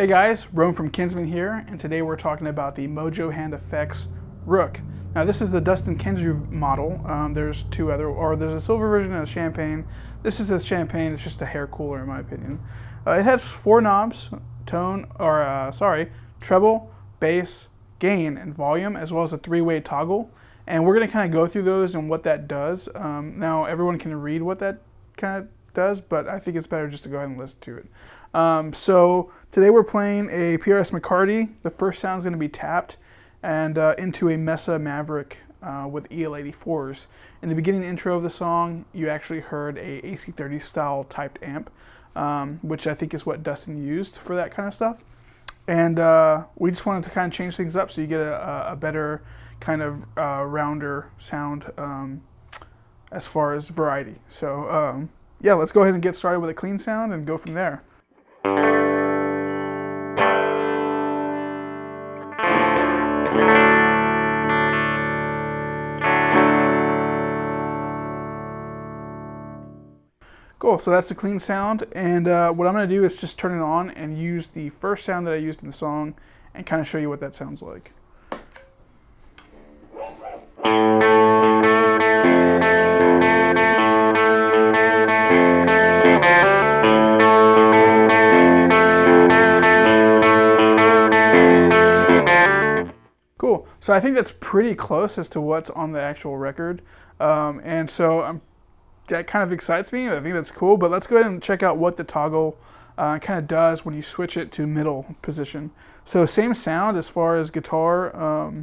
Hey guys, Rome from Kinsmen here, and today we're talking about the Mojo Hand Fx ROOK. Now this is the Dustin Kensrue model. There's there's a silver version and a champagne. This is a champagne, it's just a hair cooler in my opinion. It has 4 knobs, treble, bass, gain, and volume, as well as a 3-way toggle. And we're going to kind of go through those and what that does. Now everyone can read what that kind of does, but I think it's better just to go ahead and listen to it. So today we're playing a PRS McCarty. The first sound is going to be tapped and into a Mesa Maverick with EL84s. In the beginning intro of the song, you actually heard a AC30 style typed amp, which I think is what Dustin used for that kind of stuff. And we just wanted to kind of change things up so you get a better kind of rounder sound as far as variety. So yeah, let's go ahead and get started with a clean sound and go from there. Cool, so that's the clean sound, and what I'm going to do is just turn it on and use the first sound that I used in the song and kind of show you what that sounds like. Cool, so I think that's pretty close as to what's on the actual record, and so that kind of excites me. I think that's cool, but let's go ahead and check out what the toggle kind of does when you switch it to middle position. So same sound as far as guitar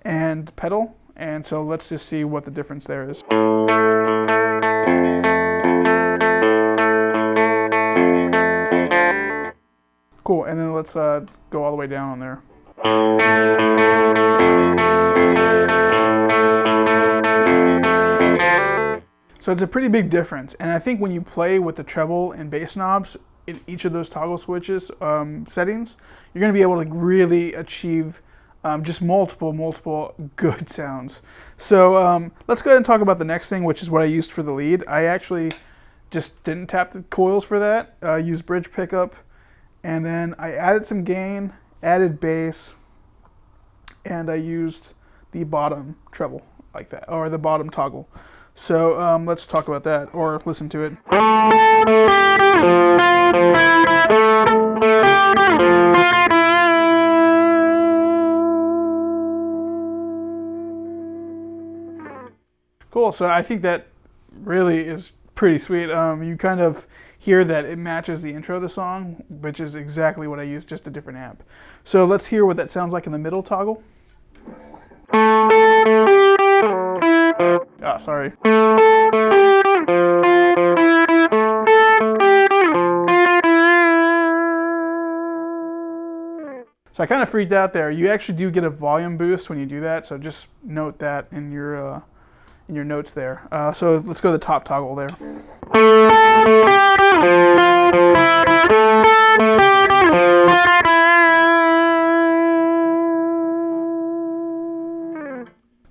and pedal, and so let's just see what the difference there is. Cool, and then let's go all the way down on there. So it's a pretty big difference, and I think when you play with the treble and bass knobs in each of those toggle switches settings, you're going to be able to really achieve just multiple good sounds. So let's go ahead and talk about the next thing, which is what I used for the lead. I actually just didn't tap the coils for that. I used bridge pickup, and then I added some gain, added bass, and I used the bottom treble like that, or the bottom toggle. So let's talk about that, or listen to it. Cool, so I think that really is pretty sweet. You kind of hear that it matches the intro of the song, which is exactly what I used, just a different amp. So let's hear what that sounds like in the middle toggle. Ah, sorry. So I kind of freaked out there. You actually do get a volume boost when you do that, so just note that in your notes there. So let's go to the top toggle there.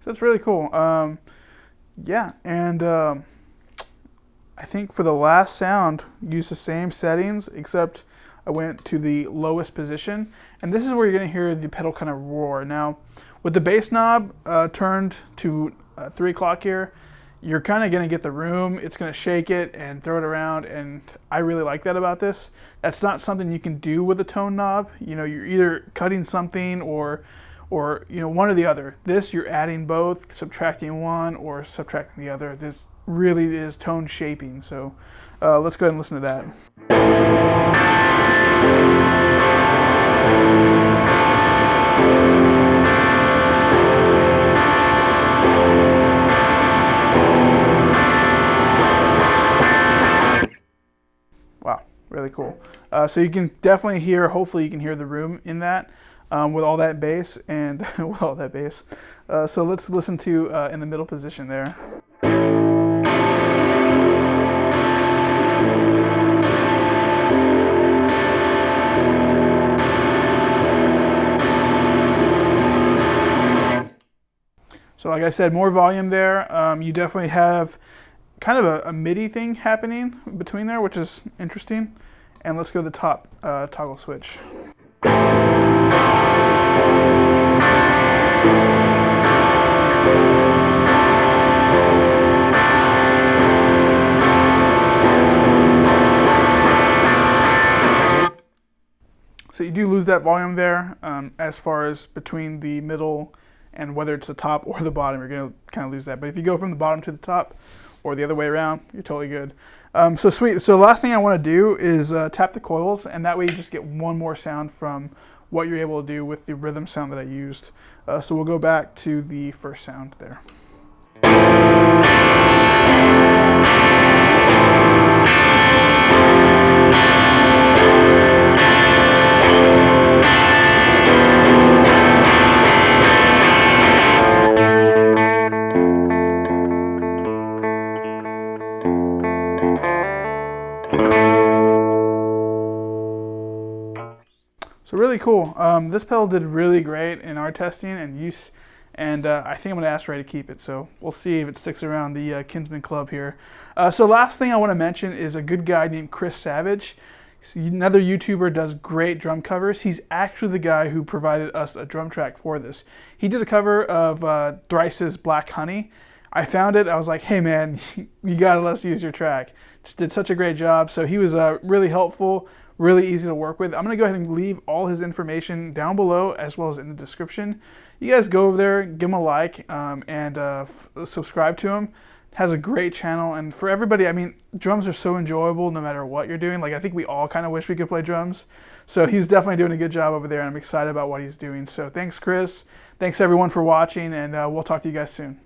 So that's really cool. Yeah, and I think for the last sound, use the same settings, except I went to the lowest position, and this is where you're going to hear the pedal kind of roar. Now, with the bass knob turned to 3 o'clock here, you're kind of going to get the room. It's going to shake it and throw it around, and I really like that about this. That's not something you can do with a tone knob. You know, you're either cutting something or you know, one or the other. This, you're adding both, subtracting one or subtracting the other. This really is tone shaping. So let's go ahead and listen to that. Wow, really cool. So you can definitely hear, hopefully you can hear the room in that. With all that bass and with all that bass. So let's listen to in the middle position there. So like I said, more volume there. You definitely have kind of a MIDI thing happening between there, which is interesting. And let's go to the top toggle switch. So you do lose that volume there as far as between the middle and whether it's the top or the bottom, you're going to kind of lose that. But if you go from the bottom to the top or the other way around, you're totally good. So sweet. So the last thing I want to do is tap the coils, and that way you just get one more sound from what you're able to do with the rhythm sound that I used. So we'll go back to the first sound there. So really cool. This pedal did really great in our testing and use, and I think I'm going to ask Ray to keep it. So we'll see if it sticks around the Kinsmen Club here. So last thing I want to mention is a good guy named Chris Savage. Another YouTuber, does great drum covers. He's actually the guy who provided us a drum track for this. He did a cover of Thrice's Black Honey. I found it. I was like, hey man, you gotta let us use your track. Just did such a great job. So he was really helpful, really easy to work with. I'm going to go ahead and leave all his information down below as well as in the description. You guys go over there, give him a like, and subscribe to him. Has a great channel, and for everybody, I mean, drums are so enjoyable no matter what you're doing. Like, I think we all kind of wish we could play drums. So he's definitely doing a good job over there, and I'm excited about what he's doing. So thanks, Chris. Thanks, everyone, for watching, and we'll talk to you guys soon.